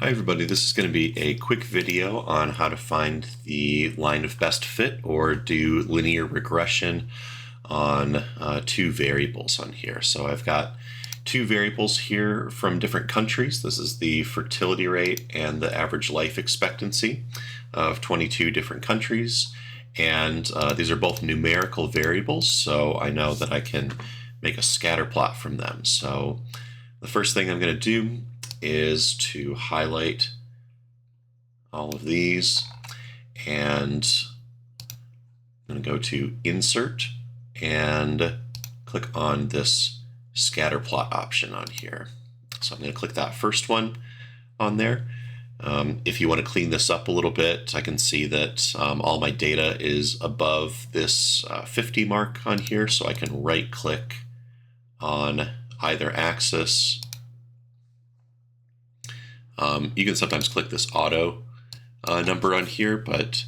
Hi everybody, this is going to be a quick video on how to find the line of best fit or do linear regression on two variables on here. So I've got two variables here from different countries. This is the fertility rate and the average life expectancy of 22 different countries. And these are both numerical variables, so I know that I can make a scatter plot from them. So the first thing I'm going to do is to highlight all of these, and I'm going to go to Insert and click on this scatter plot option on here. So I'm going to click that first one on there. If you want to clean this up a little bit, I can see that all my data is above this 50 mark on here, so I can right click on either axis. You can sometimes click this auto number on here, but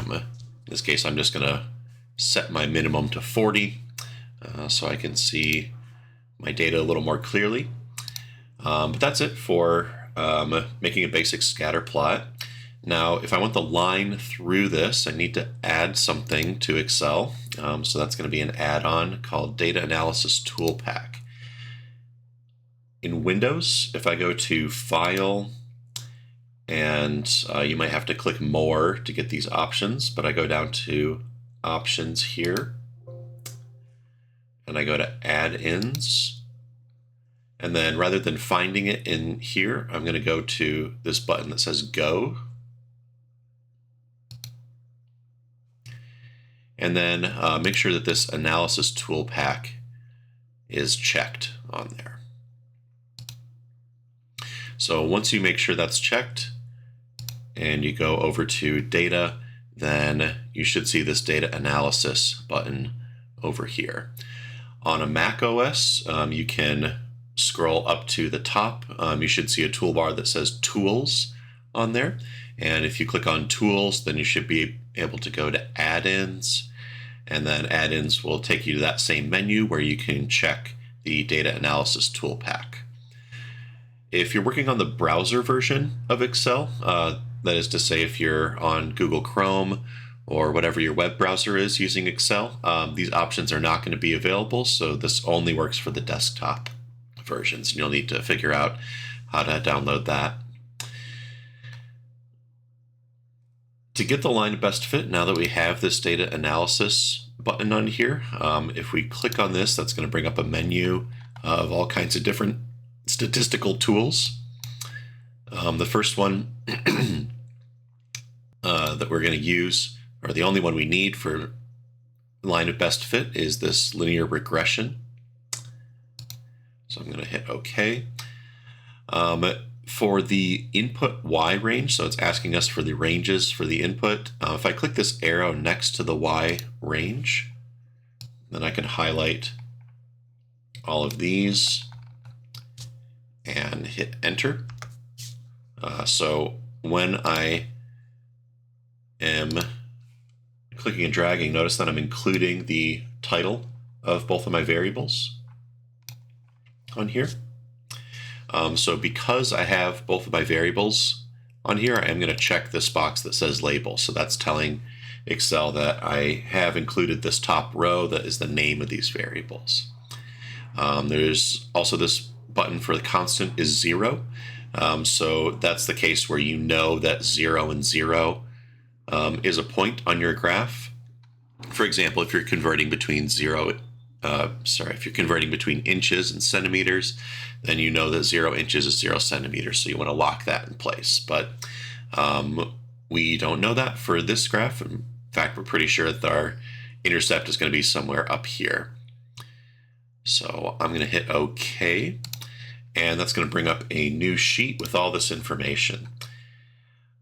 in this case I'm just going to set my minimum to 40 so I can see my data a little more clearly. But that's it for making a basic scatter plot. Now if I want the line through this, I need to add something to Excel. So that's going to be an add-on called Data Analysis Tool Pack. In Windows, if I go to File, and you might have to click More to get these options, but I go down to Options here, and I go to Add-ins, and then rather than finding it in here, I'm going to go to this button that says Go, and then make sure that this Analysis Tool Pack is checked on there. So once you make sure that's checked and you go over to Data, then you should see this Data Analysis button over here. On a Mac OS, you can scroll up to the top. You should see a toolbar that says Tools on there. And if you click on Tools, then you should be able to go to Add-ins. And then Add-ins will take you to that same menu where you can check the Data Analysis Tool Pack. If you're working on the browser version of Excel, that is to say if you're on Google Chrome or whatever your web browser is using Excel, these options are not going to be available, so this only works for the desktop versions, and you'll need to figure out how to download that. To get the line of best fit, now that we have this data analysis button on here, if we click on this, that's going to bring up a menu of all kinds of different statistical tools. The first one that we're going to use, or the only one we need for line of best fit, is this linear regression. So I'm going to hit OK. For the input Y range, so it's asking us for the ranges for the input. If I click this arrow next to the Y range, then I can highlight all of these and hit Enter. So when I am clicking and dragging, notice that I'm including the title of both of my variables on here. So because I have both of my variables on here, I am going to check this box that says Label. So that's telling Excel that I have included this top row that is the name of these variables. There's also this button for the constant is 0. So that's the case where you know that 0 and 0 is a point on your graph. For example, if you're converting between if you're converting between inches and centimeters, then you know that 0 inches is 0 centimeters, so you want to lock that in place. But we don't know that for this graph. In fact, we're pretty sure that our intercept is going to be somewhere up here. So I'm going to hit OK, and that's going to bring up a new sheet with all this information.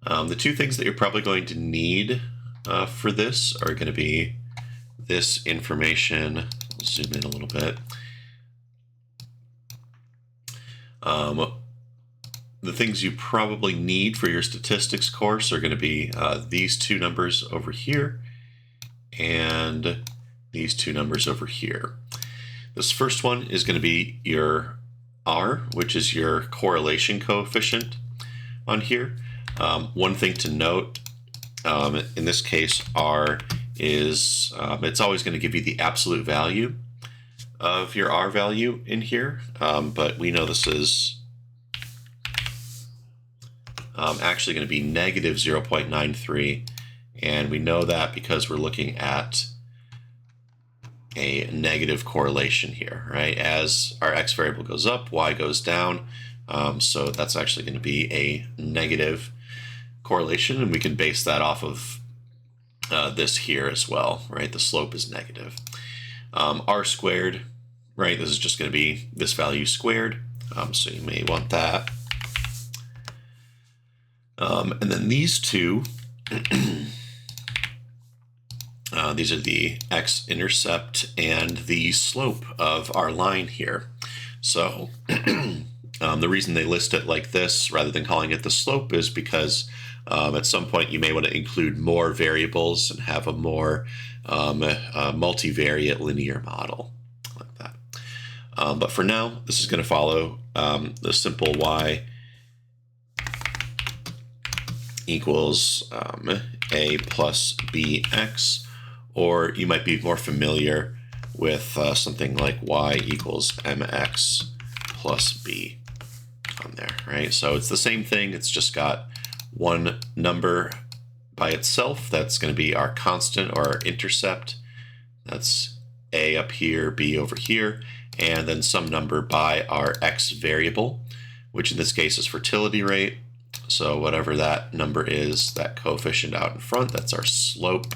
The two things that you're probably going to need for this are going to be this information. Zoom in a little bit. The things you probably need for your statistics course are going to be these two numbers over here and these two numbers over here. This first one is going to be your R, which is your correlation coefficient. on here. One thing to note, in this case, R is, it's always going to give you the absolute value of your R value in here, but we know this is actually going to be negative 0.93, and we know that because we're looking at a negative correlation here, right? As our X variable goes up, Y goes down, so that's actually going to be a negative correlation, and we can base that off of this here as well, right? The slope is negative. R squared, right? This is just going to be this value squared, so you may want that. And then these two, these are the x-intercept and the slope of our line here. So the reason they list it like this rather than calling it the slope is because at some point you may want to include more variables and have a more multivariate linear model like that. But for now, this is going to follow the simple y equals a plus bx, or you might be more familiar with something like y equals mx plus b on there, right? So it's the same thing, it's just got one number by itself that's going to be our constant or our intercept. That's a up here, b over here, and then some number by our x variable, which in this case is fertility rate. So whatever that number is, that coefficient out in front, that's our slope.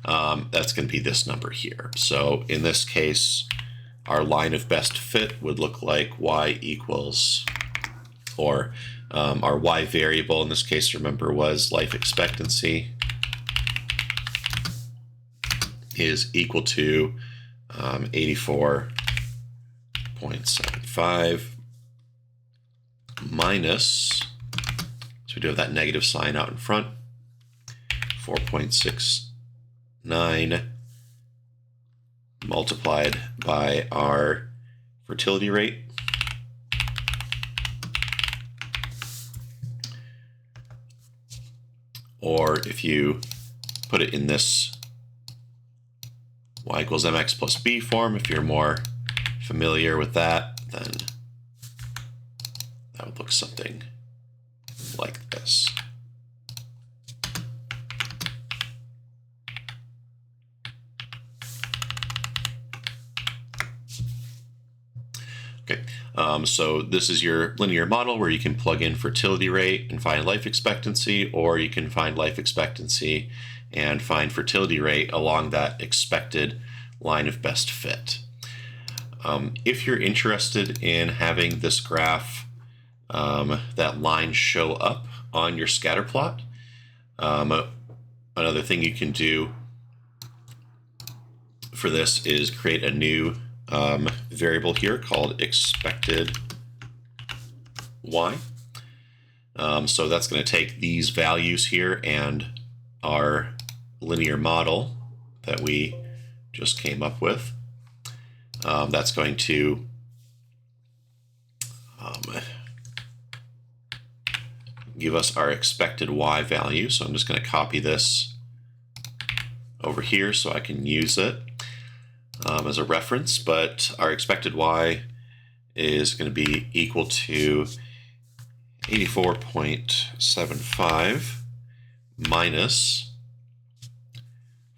That's going to be this number here. So in this case, our line of best fit would look like y equals, or our y variable in this case, remember, was life expectancy, is equal to 84.75 minus, so we do have that negative sign out in front, 4.69 multiplied by our fertility rate, or if you put it in this y equals mx plus b form, if you're more familiar with that, then that would look something like this. Okay, so this is your linear model where you can plug in fertility rate and find life expectancy, or you can find life expectancy and find fertility rate along that expected line of best fit. If you're interested in having this graph, that line show up on your scatter plot, another thing you can do for this is create a new variable here called expected y. So that's going to take these values here and our linear model that we just came up with. That's going to give us our expected y value. So I'm just going to copy this over here so I can use it as a reference, but our expected y is going to be equal to 84.75 minus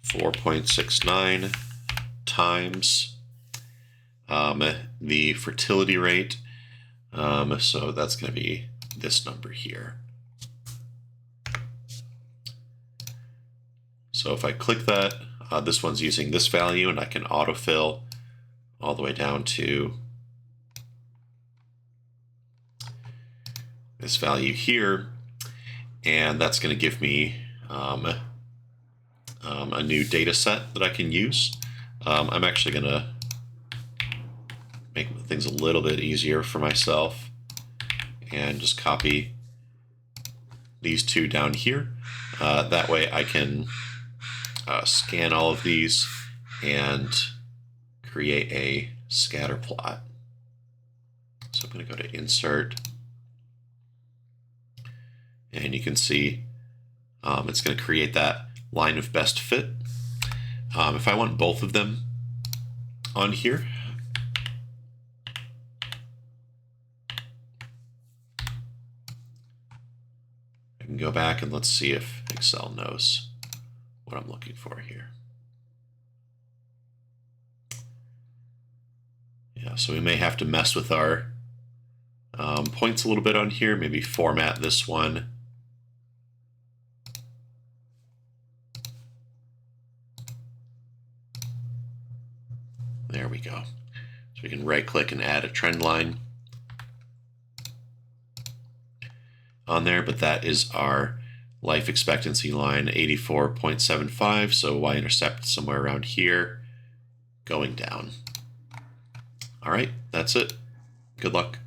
4.69 times the fertility rate. So that's going to be this number here. So if I click that, this one's using this value, and I can autofill all the way down to this value here, and that's going to give me a new data set that I can use. I'm actually going to make things a little bit easier for myself and just copy these two down here. That way I can scan all of these and create a scatter plot. So I'm going to go to Insert, and you can see it's going to create that line of best fit. If I want both of them on here, I can go back and let's see if Excel knows what I'm looking for here. Yeah, so we may have to mess with our points a little bit on here, maybe format this one. There we go. So we can right click and add a trend line on there, but that is our life expectancy line, 84.75. So y-intercept somewhere around here, going down. All right, that's it. Good luck.